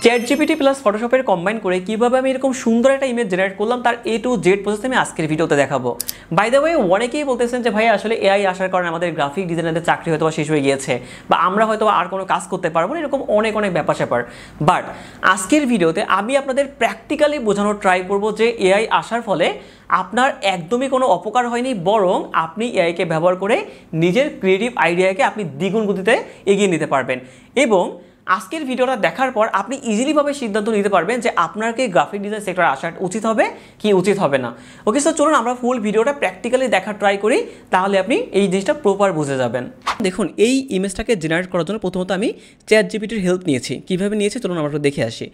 ChatGPT plus ফটোশপের combine করে কীভাবে আমি এরকম সুন্দর একটা ইমেজ জেনারেট করলাম তার A to Z প্রসেস আমি আজকের ভিডিওতে দেখাবো। বাই দ্য ওয়ে, অনেকেই বলতেছেন যে ভাই আসলে এআই আসার কারণে আমাদের গ্রাফিক ডিজাইনারদের চাকরি হয়তো শেষ হয়ে গিয়েছে বা আমরা হয়তো আর কোনো কাজ করতে পারবো না, এরকম অনেক ব্যাপার স্যাপার। বাট আজকের ভিডিওতে আমি আপনাদের প্র্যাকটিক্যালি বোঝানোর ট্রাই করবো যে এআই আসার ফলে আপনার একদমই কোনো অপকার হয়নি, বরং আপনি এআইকে ব্যবহার করে নিজের ক্রিয়েটিভ আইডিয়াকে আপনি দ্বিগুণ গতিতে এগিয়ে নিতে পারবেন। এবং আজকের ভিডিওটা দেখার পর আপনি ইজিলিভাবে সিদ্ধান্ত নিতে পারবেন যে আপনার কি গ্রাফিক ডিজাইন সেক্টরে আসা উচিত হবে কি উচিত হবে না। ওকে, সো চলুন আমরা ফুল ভিডিওটা প্র্যাকটিক্যালি দেখার ট্রাই করি, তাহলে আপনি এই জিনিসটা প্রপার বুঝে যাবেন। দেখুন, এই ইমেজটাকে জেনারেট করার জন্য প্রথমত আমি চ্যাটজিপিটির হেল্প নিয়েছি। কীভাবে নিয়েছি চলুন আমরা একটু দেখে আসি।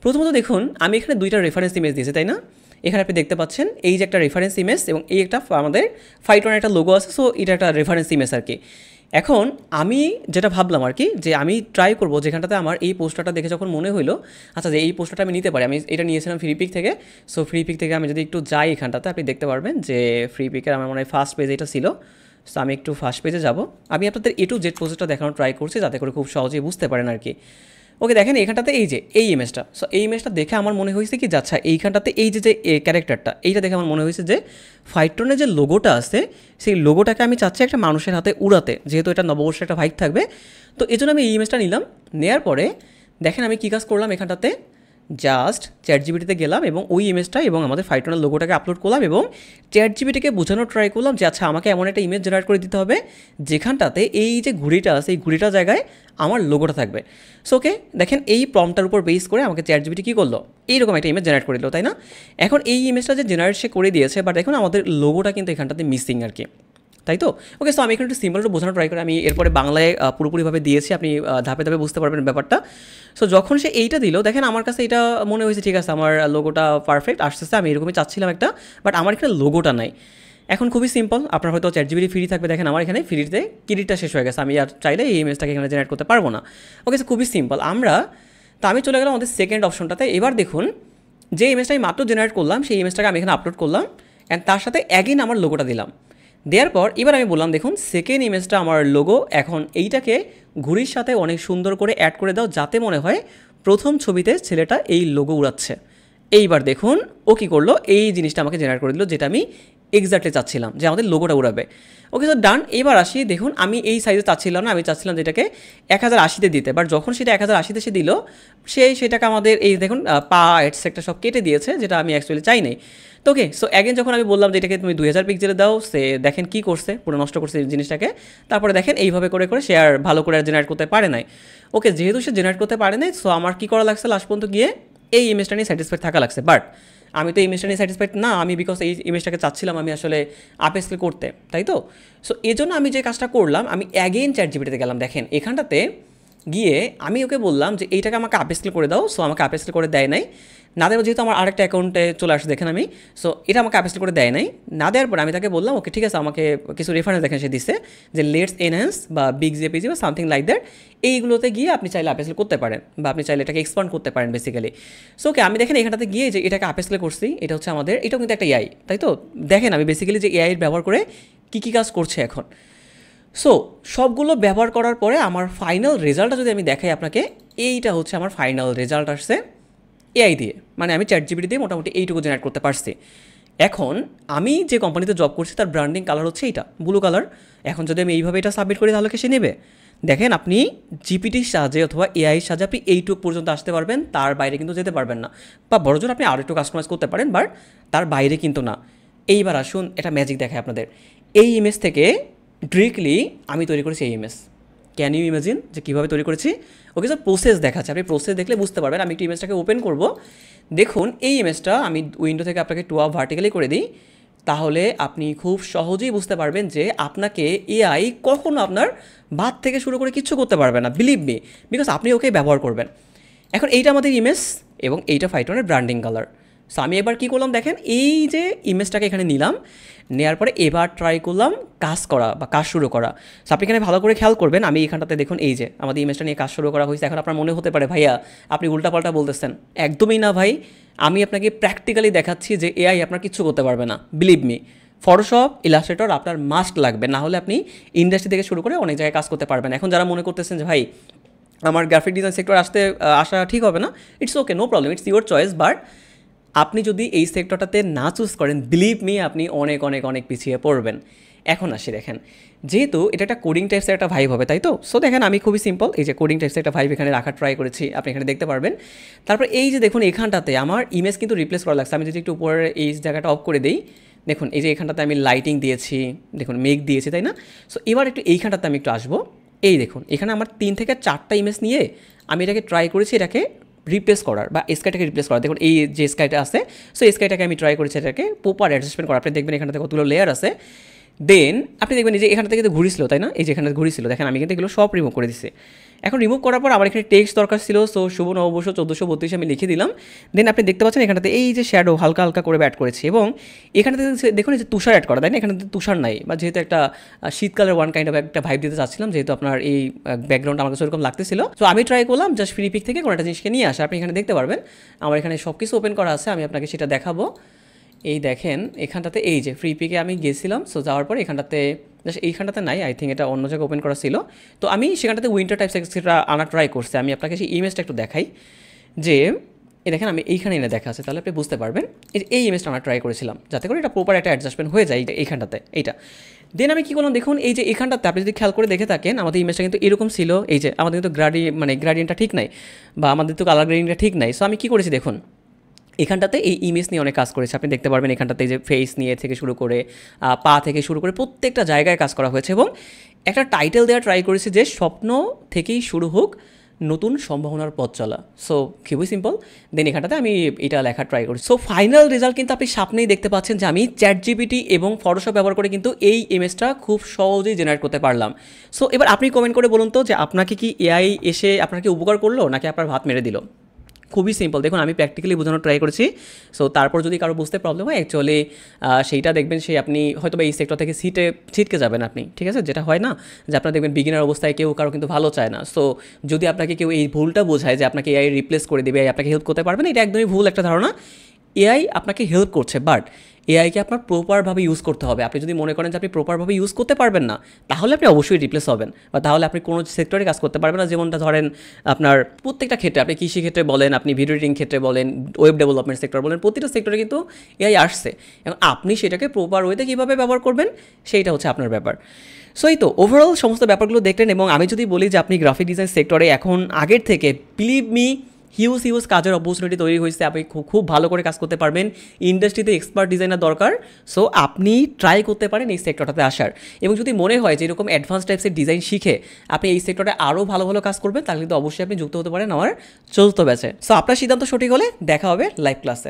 প্রথমত দেখুন, আমি এখানে দুইটা রেফারেন্স ইমেজ দিয়েছি, তাই না? এখানে আপনি দেখতে পাচ্ছেন এই যে একটা রেফারেন্স ইমেজ এবং এই একটা আমাদের ফাইটনের একটা লোগো আছে। সো এটা একটা রেফারেন্স ইমেজ আর কি। এখন আমি যেটা ভাবলাম আর কি, যে আমি ট্রাই করবো যেখানটাতে আমার এই পোস্টারটা দেখে যখন মনে হলো আচ্ছা যে এই পোস্টারটা আমি নিতে পারি। আমি এটা নিয়েছিলাম ফ্রি পিক থেকে। সো ফ্রি পিক থেকে আমি যদি একটু যাই এখানটাতে, আপনি দেখতে পারবেন যে ফ্রি পিকের আমার মনে হয় ফার্স্ট পেজ এটা ছিল। সো আমি একটু ফার্স্ট পেজে যাব। আমি আপনাদের A to Z পোস্টারটা দেখানোর ট্রাই করছি যাতে করে খুব সহজেই বুঝতে পারেন আর কি। ওকে, দেখেন এখানটাতে এই যে এই ইমেজটা। সো এই ইমেজটা দেখে আমার মনে হয়েছে কি, আচ্ছা এইখানটাতে এই যে ক্যারেক্টারটা, এইটা দেখে আমার মনে হয়েছে যে ফাইটনের যে লোগোটা আছে সেই লোগোটাকে আমি চাচ্ছি একটা মানুষের হাতে উড়াতে, যেহেতু এটা নববর্ষের একটা ভাইব থাকবে। তো এই জন্য আমি এই ইমেজটা নিলাম। নেওয়ার পরে দেখেন আমি কী কাজ করলাম, এখানটাতে জাস্ট চ্যাটজিপিটিতে গেলাম এবং ওই ইমেজটা এবং আমাদের ফাইটনের লোগোটাকে আপলোড করলাম এবং চ্যাটজিপিটিকে বোঝানোর ট্রাই করলাম যে আচ্ছা আমাকে এমন একটা ইমেজ জেনারেট করে দিতে হবে যেখানটাতে এই যে ঘুড়িটা আছে এই ঘুড়িটার জায়গায় আমার লোগোটা থাকবে। সো ওকে, দেখেন এই প্রম্পটার উপর বেস করে আমাকে চ্যাটজিপিটি কী করলো, এইরকম একটা ইমেজ জেনারেট করে দিল, তাই না? এখন এই ইমেজটা যে জেনারেট সে করে দিয়েছে, বাট দেখুন আমাদের লোগোটা কিন্তু এখানটাতে মিসিং আর কি, তাই তো? ওকে, সো আমি এখানে একটু সিম্পল একটু বোঝানোর ট্রাই করি। আমি এরপরে বাংলায় পুরোপুরিভাবে দিয়েছি, আপনি ধাপে ধাপে বুঝতে পারবেন ব্যাপারটা। সো যখন সে এইটা দিল, দেখেন আমার কাছে এটা মনে হয়েছে ঠিক আছে আমার লোগোটা পারফেক্ট আসতেছে, আমি এরকমই চাচ্ছিলাম একটা, বাট আমার এখানে লোগোটা নাই। এখন খুবই সিম্পল, আপনার হয়তো চ্যাটজিপিটি ফ্রি থাকবে। দেখেন আমার এখানে ফ্রিতে ক্রেডিটটা শেষ হয়ে গেছে, আমি আর চাইলে এই ইমেজটাকে এখানে জেনারেট করতে পারবো না। ওকে, সো খুবই সিম্পল। আমি চলে গেলাম আমাদের সেকেন্ড অপশনটাতে। এবার দেখুন যে ইমেজটা আমি মাত্র জেনারেট করলাম সেই ইমেজটাকে আমি এখানে আপলোড করলাম অ্যান্ড তার সাথে অ্যাগেন আমার লোগোটা দিলাম। দেওয়ার পর এবার আমি বললাম দেখুন সেকেন্ড ইমেজটা আমার লোগো, এখন এইটাকে ঘুড়ির সাথে অনেক সুন্দর করে অ্যাড করে দাও যাতে মনে হয় প্রথম ছবিতে ছেলেটা এই লোগো উড়াচ্ছে। এইবার দেখুন ও কী করলো, এই জিনিসটা আমাকে জেনারেট করে দিল যেটা আমি এক্স্যাক্টলি চাচ্ছিলাম যে আমাদের লোগোটা উড়াবে। ওকে, স্যার ডান। এবার আসি, দেখুন আমি এই সাইজে চাচ্ছিলাম না, আমি চাচ্ছিলাম যেটাকে 1080-তে দিতে, বাট যখন সেটা 1080-তে সে দিল সেটাকে আমাদের এই দেখুন পা এটসেট্রা সব কেটে দিয়েছে, যেটা আমি অ্যাকচুয়ালি চাই নাই। তো ওকে, সো অ্যাগেন যখন আমি বললাম যে এটাকে তুমি 2000 পিক্সেলে দাও, সে দেখেন কী করছে, পুরো নষ্ট করছে জিনিসটাকে। তারপরে দেখেন এইভাবে করে সে আর ভালো করে জেনারেট করতে পারে নাই। ওকে, যেহেতু সে জেনারেট করতে পারে নাই, সো আমার কী করা লাগছে লাস্ট পর্যন্ত গিয়ে এই ইমেজটা নিয়ে স্যাটিসফাইড থাকা লাগছে। বাট আমি তো এই ইমেজটা নিয়ে স্যাটিসফাইড না, আমি বিকজ এই ইমেজটাকে চাচ্ছিলাম আমি আসলে আপস্কেল করতে, তাই তো? সো এই জন্য আমি যে কাজটা করলাম, আমি অ্যাগেন চ্যাটজিপিটিতে গেলাম। দেখেন এখানটাতে গিয়ে আমি ওকে বললাম যে এইটাকে আমাকে আপস্কেল করে দাও। সো আমাকে আপস্কেল করে দেয় নাই, না দেবো যেহেতু আমার আরেকটা অ্যাকাউন্টে চলে আসে দেখেন আমি। সো এটা আমাকে আপস্কেল করে দেয় নাই, না দেওয়ার পর আমি তাকে বললাম ওকে ঠিক আছে, আমাকে কিছু রেফারেন্স দেখেন সে দিচ্ছে যে লেটস এনহ্যান্স বা বিগ জেপিজি বা সামথিং লাইক দ্যাট, এইগুলোতে গিয়ে আপনি চাইলে আপস্কেল করতে পারেন বা আপনি চাইলে এটাকে এক্সপান্ড করতে পারেন বেসিক্যালি। সো ওকে, আমি দেখেন এখানটাতে গিয়ে যে এটাকে আপস্কেল করছি, এটা হচ্ছে আমাদের, এটাও কিন্তু একটা এআই, তাই তো? দেখেন আমি বেসিক্যালি যে এআই ব্যবহার করে কী কাজ করছে এখন। সো সবগুলো ব্যবহার করার পরে আমার ফাইনাল রেজাল্টটা যদি আমি দেখাই আপনাকে, এইটা হচ্ছে আমার ফাইনাল রেজাল্ট আসছে এআই দিয়ে, মানে আমি চ্যাটজিপিটি দিয়ে মোটামুটি এইটুকু জেনারেট করতে পারছি। এখন আমি যে কোম্পানিতে জব করছি তার ব্র্যান্ডিং কালার হচ্ছে এইটা ব্লু কালার। এখন যদি আমি এইভাবে এটা সাবমিট করি তাহলে সে নেবে। দেখেন আপনি জিপিটির সাহায্যে অথবা এআইয়ের সাহায্যে আপনি এইটুকু পর্যন্ত আসতে পারবেন, তার বাইরে কিন্তু যেতে পারবেন না, বা বড়জোর আপনি আরও একটু কাস্টমাইজ করতে পারেন, বাট তার বাইরে কিন্তু না। এইবার আসুন এটা ম্যাজিক দেখায় আপনাদের। এই ইমেজ থেকে ডিরেক্টলি আমি তৈরি করেছি এই ইমেজ। ক্যান ইউ ইমাজিন যে কীভাবে তৈরি করেছি? ওকে স্যার, প্রসেস দেখাচ্ছে, আপনি প্রসেস দেখলে বুঝতে পারবেন। আমি একটু ইমেজটাকে ওপেন করব। দেখুন এই ইমেজটা আমি উইন্ডো থেকে আপনাকে 2 ভার্টিক্যালি করে দিই, তাহলে আপনি খুব সহজেই বুঝতে পারবেন যে আপনাকে এআই কখনো আপনার ভাত থেকে শুরু করে কিচ্ছু করতে পারবে না, বিলিভ মি, বিকজ আপনি ওকে ব্যবহার করবেন। এখন এইটা আমাদের ইমেজ এবং এইটা ফাইটনের ব্র্যান্ডিং কালার। সো আমি এবার কী করলাম দেখেন, এই যে ইমেজটাকে এখানে নিলাম, নেওয়ার পরে এবার ট্রাই করলাম কাজ করা বা কাজ শুরু করা। সো আপনি এখানে ভালো করে খেয়াল করবেন, আমি এখানটাতে দেখুন এই যে আমাদের ইমেজটা নিয়ে কাজ শুরু করা হয়েছে। এখন আপনার মনে হতে পারে ভাইয়া আপনি উল্টাপাল্টা বলতেছেন, একদমই না ভাই, আমি আপনাকে প্র্যাকটিক্যালি দেখাচ্ছি যে এআই আপনার কিচ্ছু করতে পারবে না, বিলিভ মি। ফটোশপ, ইলাস্ট্রেটর আপনার মাস্ট লাগবে, না হলে আপনি ইন্ডাস্ট্রি থেকে শুরু করে অনেক জায়গায় কাজ করতে পারবেন। এখন যারা মনে করতেছেন যে ভাই আমার গ্রাফিক ডিজাইন সেক্টর আসা ঠিক হবে না, it's okay, no problem, it's your choice. But আপনি যদি এই সেক্টরটাতে না চুজ করেন, বিলিভ মি আপনি অনেক অনেক অনেক পিছিয়ে পড়বেন। এখন আসি, দেখেন যেহেতু এটা একটা কোডিং টাইপসের একটা ভাইব হবে, তাই তো? সো দেখেন আমি খুবই সিম্পল এই যে কোডিং টাইপসের একটা ভাইব এখানে রাখার ট্রাই করেছি, আপনি এখানে দেখতে পারবেন। তারপর এই যে দেখুন এখানটাতে আমার ইমেজ কিন্তু রিপ্লেস করা লাগছে। আমি যদি একটু উপরের এই জায়গাটা অফ করে দিই, দেখুন এই যে এখানটাতে আমি লাইটিং দিয়েছি, দেখুন মেঘ দিয়েছি, তাই না? সো এবার একটু এইখানটাতে আমি একটু আসবো। এই দেখুন এখানে আমার 3 থেকে 4টা ইমেজ নিয়ে আমি এটাকে ট্রাই করেছি এটাকে রিপ্লেস করার বা স্কাইটাকে রিপ্লেস করার। দেখুন এই যে স্কাইটা আছে, সো স্কাইটাকে আমি ট্রাই করেছি এটাকে প্রপার অ্যাডজাস্টমেন্ট করা। আপনি দেখবেন এখানটাতে কতগুলো লেয়ার আছে। দেন আপনি দেখবেন এই যে এখান থেকে ঘুরিছিল, তাই না? এই যে এখানে ঘুরিছিল, দেখেন আমি কিন্তু এগুলো সব রিমুভ করে দিচ্ছি। এখন রিমুভ করার পর আমার এখানে টেক্সট দরকার ছিল, সো শুভ নববর্ষ 1432 আমি লিখে দিলাম। দেন আপনি দেখতে পাচ্ছেন এখানটাতে এই যে শ্যাডো হালকা হালকা করে অ্যাড করেছি, এবং এখানটাতে দেখুন এই যে তুষার অ্যাড করা, তাই না? এখানটাতে তুষার নাই, বা যেহেতু একটা শীতকালের ওয়ান কাইন্ড অফ একটা ভাইব দিতে চাচ্ছিলাম, যেহেতু আপনার এই ব্যাকগ্রাউন্ড আমার কাছে ওরকম লাগতেছিল। সো আমি ট্রাই করলাম জাস্ট ফ্রি পিক থেকে কোনো একটা জিনিসকে নিয়ে আসা। আপনি এখানে দেখতে পারবেন আমার এখানে সব কিছু ওপেন করা আছে, আমি আপনাকে সেটা দেখাবো। এই দেখেন এখানটাতে এই যে ফ্রি পিকে আমি গেছিলাম, সো যাওয়ার পরে এখানটাতে জাস্ট এইখানটাতে নাই, আই থিঙ্ক এটা অন্য জায়গায় ওপেন করা ছিল। তো আমি সেখানটাতে উইন্টার টাইপস এক্সেট্রা আনা ট্রাই করছি। আমি আপনাকে সেই ইমেজটা একটু দেখাই, যে এই দেখেন আমি এইখানে এনে দেখা আছে, তাহলে আপনি বুঝতে পারবেন। এই ইমেজটা আমরা ট্রাই করেছিলাম যাতে করে এটা প্রপার একটা অ্যাডজাস্টমেন্ট হয়ে যায় এইখানটাতে এইটা। দেন আমি কী করলাম দেখুন, এই যে এখানটাতে আপনি যদি খেয়াল করে দেখে থাকেন আমাদের ইমেজটা কিন্তু এরকম ছিল। এই যে আমাদের কিন্তু গ্রাডিয়েন্টটা ঠিক নাই, বা আমাদের তো কালার গ্রেডিংটা ঠিক নাই। সো আমি কী করেছি দেখুন, এখানটাতে এই ইমেজ নিয়ে অনেক কাজ করেছে। আপনি দেখতে পারবেন এখানটাতে যে ফেস নিয়ে থেকে শুরু করে পা থেকে শুরু করে প্রত্যেকটা জায়গায় কাজ করা হয়েছে, এবং একটা টাইটেল দেওয়া ট্রাই করেছে যে স্বপ্ন থেকেই শুরু হোক নতুন সম্ভাবনার পথ চলা। সো খুবই সিম্পল। দেন এখানটাতে আমি এটা লেখা ট্রাই করি। সো ফাইনাল রেজাল্ট কিন্তু আপনি সামনেই দেখতে পাচ্ছেন যে আমি ChatGPT এবং ফটোশপ ব্যবহার করে কিন্তু এই ইমেজটা খুব সহজেই জেনারেট করতে পারলাম। সো এবার আপনি কমেন্ট করে বলুন তো যে আপনাকে কি এআই এসে আপনাকে উপকার করলো নাকি আপনার ভাত মেরে দিল? খুবই সিম্পল, দেখুন আমি প্র্যাকটিক্যালি বোঝানোর ট্রাই করেছি। সো তারপর যদি কারো বুঝতে প্রবলেম হয় অ্যাকচুয়ালি সেইটা দেখবেন আপনি হয়তো বা এই সেক্টর থেকে ছিটকে যাবেন আপনি, ঠিক আছে? যেটা হয় না যে আপনার দেখবেন বিগিনার অবস্থায় কেউ কারো কিন্তু ভালো চায় না। সো যদি আপনাকে কেউ এই ভুলটা বোঝায় যে আপনাকে এআই রিপ্লেস করে দেবে, এআই আপনাকে হেল্প করতে পারবে না, এটা একদমই ভুল একটা ধারণা। এআই আপনাকে হেল্প করছে, বাট এআইকে আপনার প্রপারভাবে ইউজ করতে হবে। আপনি যদি মনে করেন যে আপনি প্রপারভাবে ইউজ করতে পারবেন না, তাহলে আপনি অবশ্যই রিপ্লেস হবেন, বা তাহলে আপনি কোনো সেক্টরে কাজ করতে পারবেন না। যেমনটা ধরেন আপনার প্রত্যেকটা ক্ষেত্রে, আপনি কৃষি ক্ষেত্রে বলেন, আপনি ভিডিও এডিটিং ক্ষেত্রে বলেন, ওয়েব ডেভেলপমেন্ট সেক্টর বলেন, প্রতিটা সেক্টরে কিন্তু এআই আসছে, এবং আপনি সেটাকে প্রপার ওয়েতে কীভাবে ব্যবহার করবেন সেইটা হচ্ছে আপনার ব্যাপার। সো এই তো ওভারঅল সমস্ত ব্যাপারগুলো দেখলেন, এবং আমি যদি বলি যে আপনি গ্রাফিক ডিজাইন সেক্টরে এখন আগের থেকে বিলিভ মি হিউজ কাজের অপরচুনিটি তৈরি হয়েছে, আপনি খুব ভালো করে কাজ করতে পারবেন। ইন্ডাস্ট্রিতে এক্সপার্ট ডিজাইনার দরকার, সো আপনি ট্রাই করতে পারেন এই সেক্টরটাতে আসার। এবং যদি মনে হয় যে এরকম অ্যাডভান্স টাইপসের ডিজাইন শিখে আপনি এই সেক্টরে আরও ভালো ভালো কাজ করবেন, তাহলে কিন্তু অবশ্যই আপনি যুক্ত হতে পারেন আমার 4th ব্যাচে। সো আপনার সিদ্ধান্ত সঠিক হলে দেখা হবে লাইভ ক্লাসে।